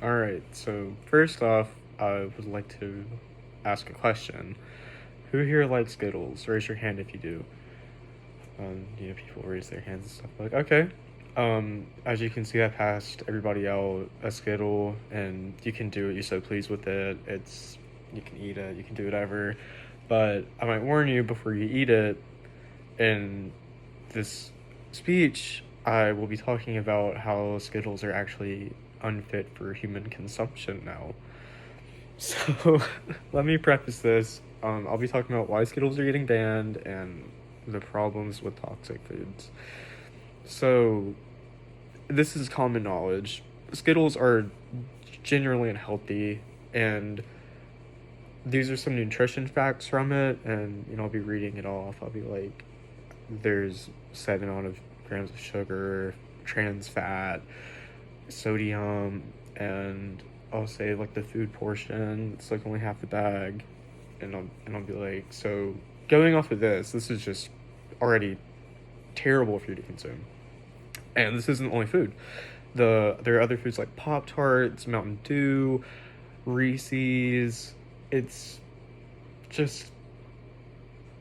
All right, so first off, I would like to ask a question. Who here likes Skittles? Raise your hand if you do. People raise their hands and stuff. Like, okay. As you can see, I passed everybody out a Skittle, and you can do what you so please with it. You can eat it, you can do whatever. But I might warn you before you eat it, in this speech, I will be talking about how Skittles are actually unfit for human consumption now. So, let me preface this. I'll be talking about why Skittles are getting banned and the problems with toxic foods. So, this is common knowledge. Skittles are generally unhealthy, and these are some nutrition facts from it. And I'll be reading it off. I'll be like, there's set amount of grams of sugar, trans fat, sodium, and I'll say like the food portion, it's like only half the bag, and I'll be like, so going off of this is just already terrible for you to consume. And this isn't the only food. There are other foods like Pop Tarts, Mountain Dew, Reese's. It's just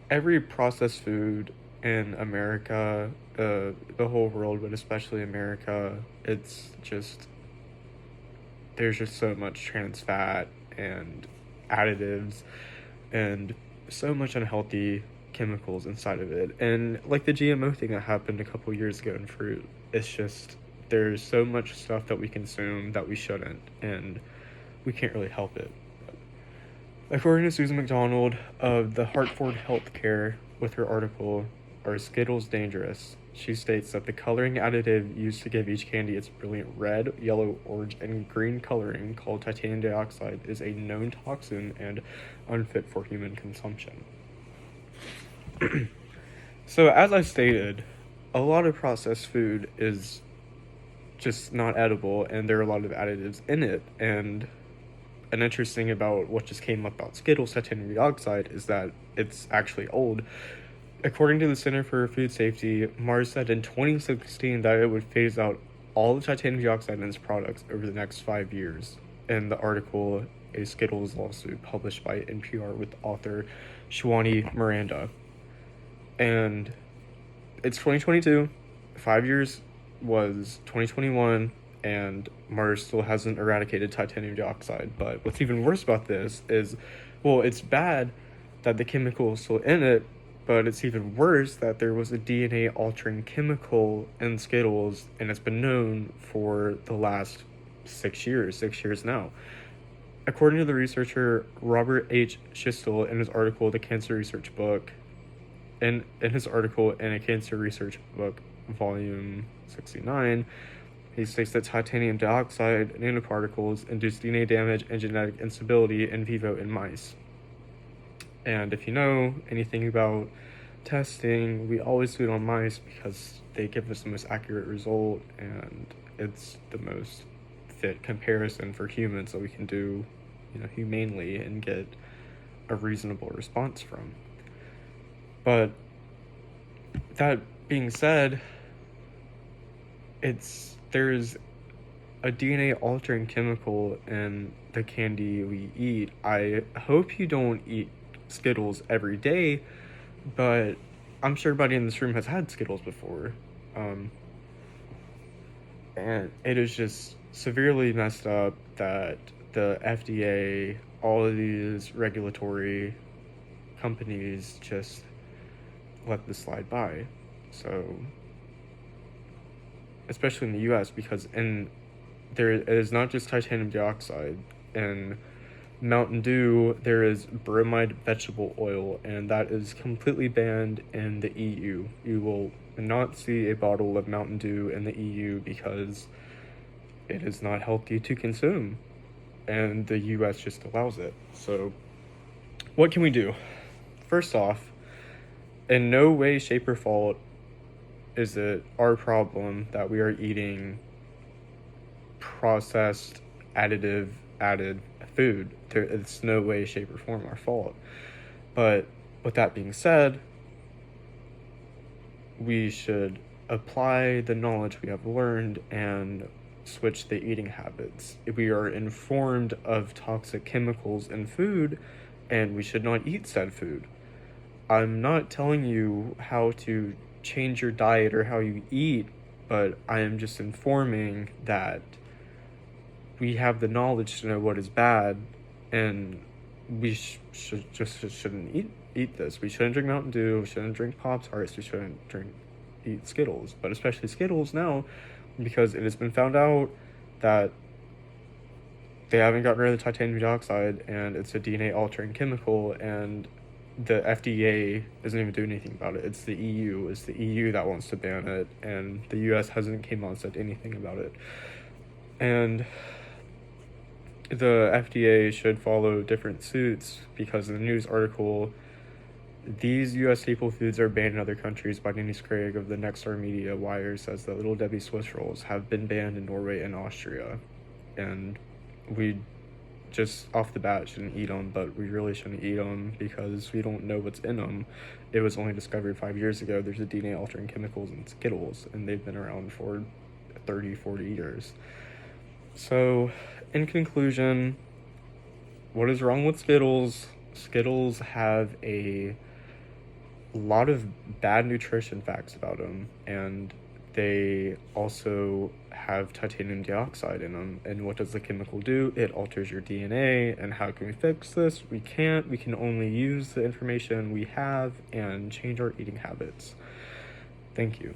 every processed food in America, the whole world, but especially America, it's just there's just so much trans fat and additives and so much unhealthy chemicals inside of it. And like the GMO thing that happened a couple years ago in fruit, it's just there's so much stuff that we consume that we shouldn't, and we can't really help it. According to Susan McDonald of the Hartford Healthcare, with her article, Are Skittles Dangerous? She states that the coloring additive used to give each candy its brilliant red, yellow, orange, and green coloring, called titanium dioxide, is a known toxin and unfit for human consumption. So, as I stated, a lot of processed food is just not edible, and there are a lot of additives in it. And an interesting about what just came up about Skittles titanium dioxide is that it's actually old. According to the Center for Food Safety, Mars said in 2016 that it would phase out all the titanium dioxide in its products over the next 5 years. In the article, a Skittles lawsuit published by NPR with author Shwani Miranda. And it's 2022. 5 years was 2021, and Mars still hasn't eradicated titanium dioxide. But what's even worse about this is, well, it's bad that the chemical is still in it, but it's even worse that there was a DNA altering chemical in Skittles, and it's been known for the last 6 years now. According to the researcher Robert H. Schistel in his article, The Cancer Research Book, in his article in a Cancer Research Book, volume 69, he states that titanium dioxide nanoparticles induce DNA damage and genetic instability in vivo in mice. And if you know anything about testing, we always do it on mice because they give us the most accurate result, and it's the most fit comparison for humans that we can do, humanely and get a reasonable response from. But that being said, there's a DNA altering chemical in the candy we eat. I hope you don't eat Skittles every day, but I'm sure everybody in this room has had Skittles before. And it is just severely messed up that the FDA, all of these regulatory companies just let this slide by. So, especially in the US, because there is not just titanium dioxide. In Mountain Dew, there is bromide vegetable oil, and that is completely banned in the EU. You will not see a bottle of Mountain Dew in the EU because it is not healthy to consume, and the US just allows it. So, what can we do? First off, in no way, shape, or form is it our problem that we are eating processed, added food. It's no way, shape, or form our fault. But with that being said, we should apply the knowledge we have learned and switch the eating habits. We are informed of toxic chemicals in food, and we should not eat said food. I'm not telling you how to change your diet or how you eat, but I am just informing that we have the knowledge to know what is bad, and we shouldn't eat this. We shouldn't drink Mountain Dew. We shouldn't drink Pop-Tarts. We shouldn't eat Skittles, but especially Skittles now, because it has been found out that they haven't gotten rid of the titanium dioxide, and it's a DNA altering chemical, and the FDA doesn't even do anything about it. It's the EU. It's the EU that wants to ban it, and the US hasn't came out and said anything about it. And the FDA should follow different suits, because in the news article, these US staple foods are banned in other countries. By Denise Craig of the Nexstar Media Wire says that Little Debbie Swiss rolls have been banned in Norway and Austria, and we just off the bat shouldn't eat them, but we really shouldn't eat them because we don't know what's in them. It was only discovered 5 years ago. There's a DNA altering chemicals in Skittles, and they've been around for 30-40 years. So in conclusion, what is wrong with Skittles? Skittles have a lot of bad nutrition facts about them, and they also have titanium dioxide in them. And what does the chemical do? It alters your DNA. And how can we fix this? We can't. We can only use the information we have and change our eating habits. Thank you.